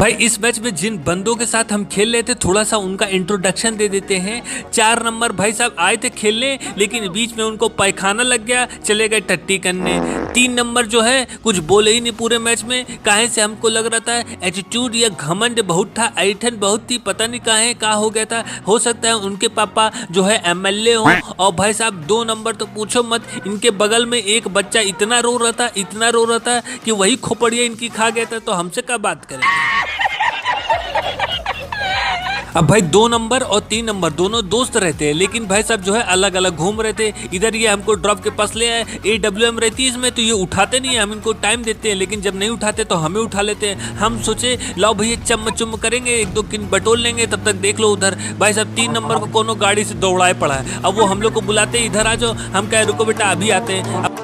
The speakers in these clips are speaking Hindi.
भाई इस मैच में जिन बंदों के साथ हम खेल रहे थे थोड़ा सा उनका इंट्रोडक्शन दे देते हैं। 4 नंबर भाई साहब आए थे खेलने, लेकिन बीच में उनको पैखाना लग गया, चले गए टट्टी करने। 3 नंबर जो है कुछ बोले ही नहीं पूरे मैच में, काहे से हमको लग रहा था एटीट्यूड या घमंड बहुत था, ऐठन बहुत थी, पता नहीं कहाँ हो गया था। हो सकता है उनके पापा जो है MLA हो। और भाई साहब 2 नंबर तो पूछो मत, इनके बगल में एक बच्चा इतना रो रहा था कि वही खोपड़िया इनकी खा गया था, तो हमसे क्या बात करें। अब भाई 2 नंबर और 3 नंबर दोनों दोस्त रहते हैं, लेकिन भाई साहब जो है अलग अलग घूम रहे थे। इधर ये हमको ड्रॉप के पास ले आए, AWM रहती है इसमें, तो ये उठाते नहीं है, हम इनको टाइम देते हैं, लेकिन जब नहीं उठाते तो हमें उठा लेते हैं। हम सोचे लाओ भैया चम करेंगे, 1-2 किन बटोल लेंगे, तब तक देख लो उधर भाई साहब 3 नंबर को कोनो गाड़ी से दौड़ाए पड़ा है। अब वो हम लोग को बुलाते इधर आ जाओ, हम कहे रुको बेटा अभी आते हैं।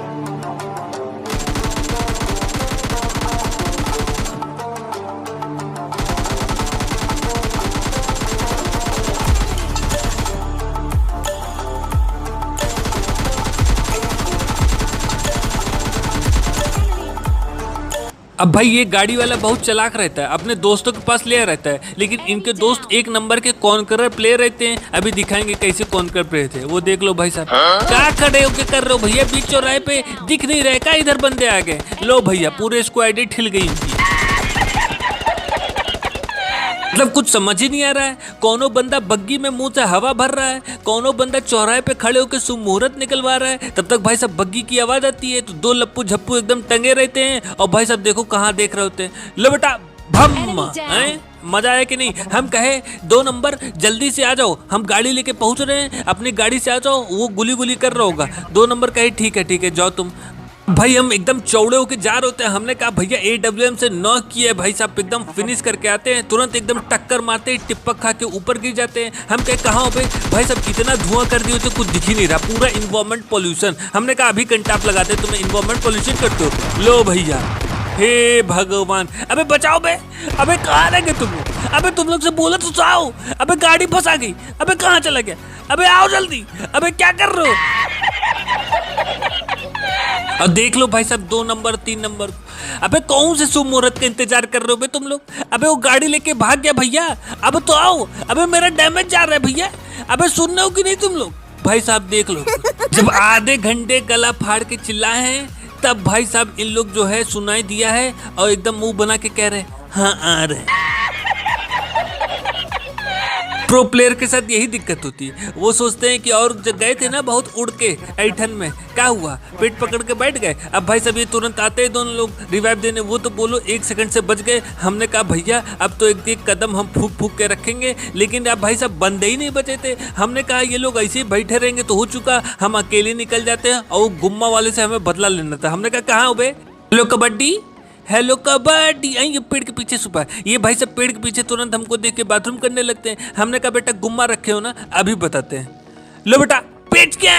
अब भाई ये गाड़ी वाला बहुत चालाक रहता है, अपने दोस्तों के पास ले रहता है, लेकिन इनके दोस्त 1 नंबर के कॉन्करर प्लेयर रहते हैं। अभी दिखाएंगे कैसे कॉन्करर प्लेयर थे, वो देख लो भाई साहब। क्या खड़े होके कर रहे हो भैया बीच चौराहे पे, दिख नहीं रहे का इधर बंदे आ गए। लो भैया पूरे स्क्वाड ठिल गई इनकी, मतलब कुछ समझ ही नहीं आ रहा है। कोनो बंदा बग्गी में मुंह से हवा भर रहा है, कोनो बंदा चौराहे पे खड़े होकर सुमुहूर्त निकलवा रहा है। तब तक भाई साहब बग्गी की आवाज आती है तो 2 लप्पू झप्पू एकदम टंगे रहते हैं, और भाई साहब देखो कहाँ देख रहे होते हैं। लो बेटा भम, मजा आया कि नहीं। हम कहे 2 नंबर जल्दी से आ जाओ, हम गाड़ी लेके पहुंच रहे हैं, अपनी गाड़ी से आ जाओ। वो गुली कर रहा होगा। 2 नंबर कहे ठीक है जाओ तुम। भाई हम एकदम चौड़े होके जा रहे होते हैं, हमने कहा भैया AWM से नॉक किया है भाई साहब, एकदम फिनिश करके आते हैं, तुरंत एकदम टक्कर मारते हैं, टिप्पक खा के ऊपर गिर जाते हैं। हम कहे कहाँ हो भाई साहब, कितना धुआं कर दिए तो कुछ दिख ही नहीं रहा, पूरा इन्वायरमेंट पोल्यूशन। हमने कहा अभी कंटाप लगाते हैं, तुम्हें इन्वायरमेंट पोल्यूशन करते हो। लो भैया हे भगवान, अबे बचाओ बे, अबे कहाँ रह गए तुम लोग, अबे तुम लोग से बोला तो आओ, अबे गाड़ी फंसा गई, अबे कहाँ चला गया, अबे आओ जल्दी, अबे क्या कर रहे हो। और देख लो भाई साहब 2 नंबर 3 नंबर, अबे कौन से शुभ मुहूर्त का इंतजार कर रहे हो बे तुम लोग। अबे वो गाड़ी लेके भाग गया भैया, अब तो आओ, अबे मेरा डैमेज जा रहा है भैया, अबे सुन रहे हो कि नहीं तुम लोग। भाई साहब देख लो जब आधे घंटे गला फाड़ के चिल्लाए हैं, तब भाई साहब इन लोग जो है सुनाई दिया है और एकदम मुंह बना के कह रहे हाँ आ रहे। प्रो प्लेयर के साथ यही दिक्कत होती है, वो सोचते हैं कि और गए थे ना बहुत उड़ के ऐठन में, क्या हुआ पेट पकड़ के बैठ गए। अब भाई साहब ये तुरंत आते हैं दोनों लोग रिवाइव देने, वो तो बोलो 1 सेकंड से बच गए। हमने कहा भैया अब तो एक कदम हम फूक के रखेंगे, लेकिन अब भाई साहब बंदे ही नहीं बचे थे। हमने कहा ये लोग ऐसे ही बैठे रहेंगे तो हो चुका, हम अकेले निकल जाते हैं, और गुम्मा वाले से हमें बदला लेना था। हमने कहा कहाँ हो बे, हेलो कबड्डी, हेलो कबड्डी, ये पेड़ के पीछे छुपा है। ये भाई सब पेड़ के पीछे तुरंत हमको देख के बाथरूम करने लगते हैं। हमने कहा बेटा गुम्मा रखे हो ना, अभी बताते हैं। लो बेटा पेच क्या,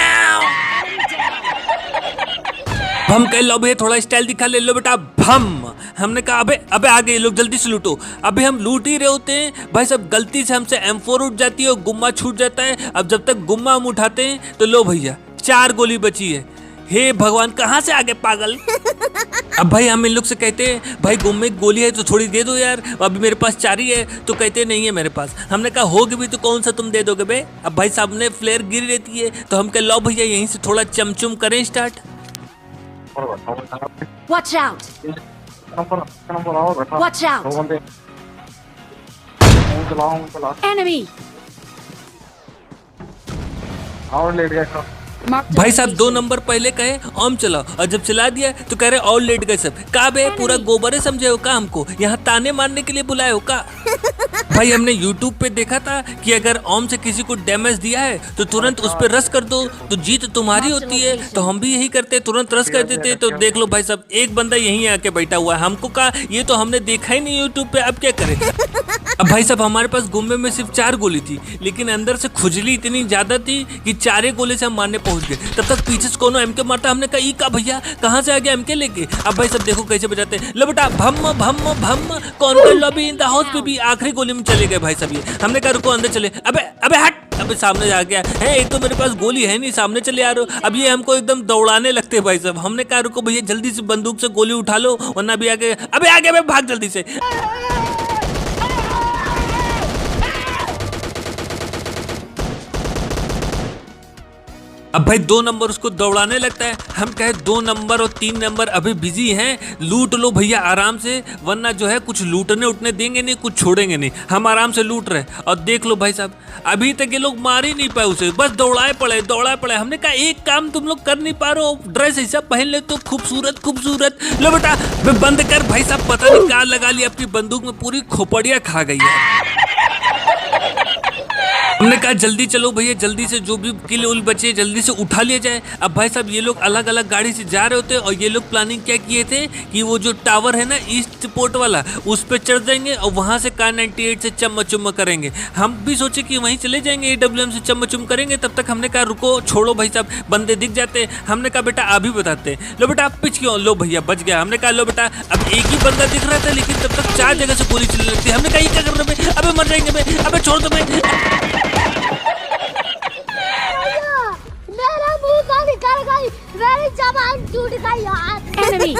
हम कह लो भैया थोड़ा स्टाइल दिखा ले, लो बेटा भम। हमने कहा अबे आ गए लोग, जल्दी से लूटो। अबे हम लूट ही रहे होते हैं भाई सब, गलती से हमसे M4 उठ जाती है और गुम्मा छूट जाता है। अब जब तक गुम्मा हम उठाते हैं तो लो भैया 4 गोली बची है। हे भगवान कहाँ से आ गए पागल। अब भाई हम इन लोग से कहते हैं भाई गुम्मे की गोली है तो थोड़ी दे दो यार, अभी मेरे पास 4 ही है, तो कहते नहीं है मेरे पास। हमने कहा होगी भी तो कौन सा तुम दे दोगे बे। अब भाई सामने फ्लेयर गिर रहती है, तो हम कह लो भैया यहीं से थोड़ा चमचुम करें start. Watch out! Watch out! Enemy! भाई साहब 2 नंबर पहले कहे ओम चलाओ, और जब चला दिया तो कह रहे और लेट गए सब। का बे पूरा गोबरे समझे हो का हमको, यहाँ ताने मारने के लिए बुलाए हो का। भाई हमने YouTube पे देखा था कि अगर ओम से किसी को डैमेज दिया है तो तुरंत उस पर रश कर दो तो जीत तुम्हारी होती है। तो हम भी यही करते, तुरंत रश कर देते। तो देख लो भाई साहब एक बंदा यहीं आके बैठा हुआ है, हमको कहा ये तो हमने देखा ही नहीं YouTube पे, अब क्या करें। अब भाई साहब हमारे पास गुम्मे में सिर्फ 4 गोली थी, लेकिन अंदर से खुजली इतनी ज्यादा थी कि 4 गोली से हम मारने पहुंच गए। तब तक पीछे से कोनो MK मारता, हमने कहा ई का भैया कहाँ से आ गया MK लेके। अब भाई सब देखो कैसे बजाते हैं, लो बेटा भम भम भम, कौन लॉबी इन द हाउस पे भी आखिरी गोली में चले गए भाई सब ये। हमने कहा रुको अंदर चले, अबे हट, अबे सामने आ गया है, एक तो मेरे पास गोली है नहीं, सामने चले आ रहे हो। अब ये हमको एकदम दौड़ाने लगते हैं भाई साहब। हमने कहा रुको भैया जल्दी से बंदूक से गोली उठा लो वरना भी आगे, अबे आगे भाग जल्दी से। अब भाई 2 नंबर उसको दौड़ाने लगता है। हम कहे 2 नंबर और 3 नंबर अभी बिजी हैं, लूट लो भैया आराम से, वरना जो है कुछ लूटने उठने देंगे नहीं, कुछ छोड़ेंगे नहीं। हम आराम से लूट रहे और देख लो भाई साहब अभी तक ये लोग मार ही नहीं पाए उसे, बस दौड़ाए पड़े। हमने कहा एक काम तुम लोग कर नहीं पा रहे हो, ड्रेस ऐसा पहन ले तो खूबसूरत। लो बेटा बंद कर भाई साहब, पता नहीं कहाँ लगा लिया, आपकी बंदूक में पूरी खोपड़िया खा गई है। हमने कहा जल्दी चलो भैया, जल्दी से जो भी किल उल बचे जल्दी से उठा लिया जाए। अब भाई साहब ये लोग अलग अलग गाड़ी से जा रहे होते और ये लोग प्लानिंग क्या किए थे कि वो जो टावर है ना ईस्ट पोर्ट वाला, उस पे चढ़ जाएंगे और वहां से कार 98 से चम्मा करेंगे। हम भी सोचे कि वहीं चले जाएंगे, AWM से चम्मा करेंगे। तब तक हमने कहा रुको, छोड़ो भाई साहब, बंदे दिख जाते। हमने कहा बेटा अभी बताते हैं। लो बेटा आप पिच क्यों, लो भैया बच गया। हमने कहा लो बेटा, अब एक ही बंदा दिख रहा था लेकिन तब तक 4 जगह से गोली चलने लगती है। हमने कहा ये क्या कर रहे, अबे मर जाएंगे बे, अबे छोड़ दो भाई। मेरा मुंह का निकल गई, मेरी जबान टूट गई यार। Enemy.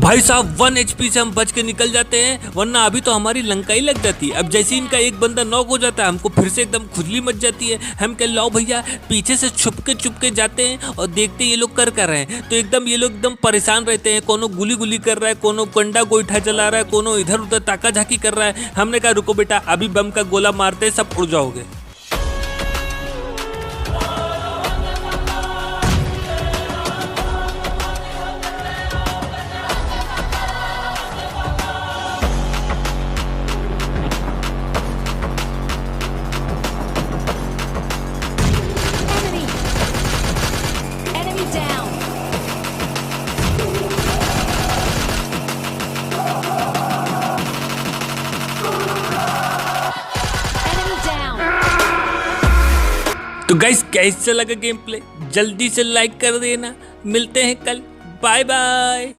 भाई साहब 1 HP से हम बच के निकल जाते हैं, वरना अभी तो हमारी लंका ही लग जाती। अब जैसे इनका एक बंदा नॉक हो जाता है हमको फिर से एकदम खुजली मच जाती है। हम कह लाओ भैया पीछे से छुप के जाते हैं और देखते ये लोग कर रहे हैं, तो एकदम ये लोग एकदम परेशान रहते हैं। कोनो गुली कर रहा है, कोनो कंडा गोईठा चला रहा है, कोनो इधर उधर ताका झाकी कर रहा है। हमने कहा रुको बेटा अभी बम का गोला मारते सब उड़ जाओगे। Enemy down. Enemy down. तो गाइस कैसा लगा गेम प्ले, जल्दी से लाइक कर देना। मिलते हैं कल, बाय बाय।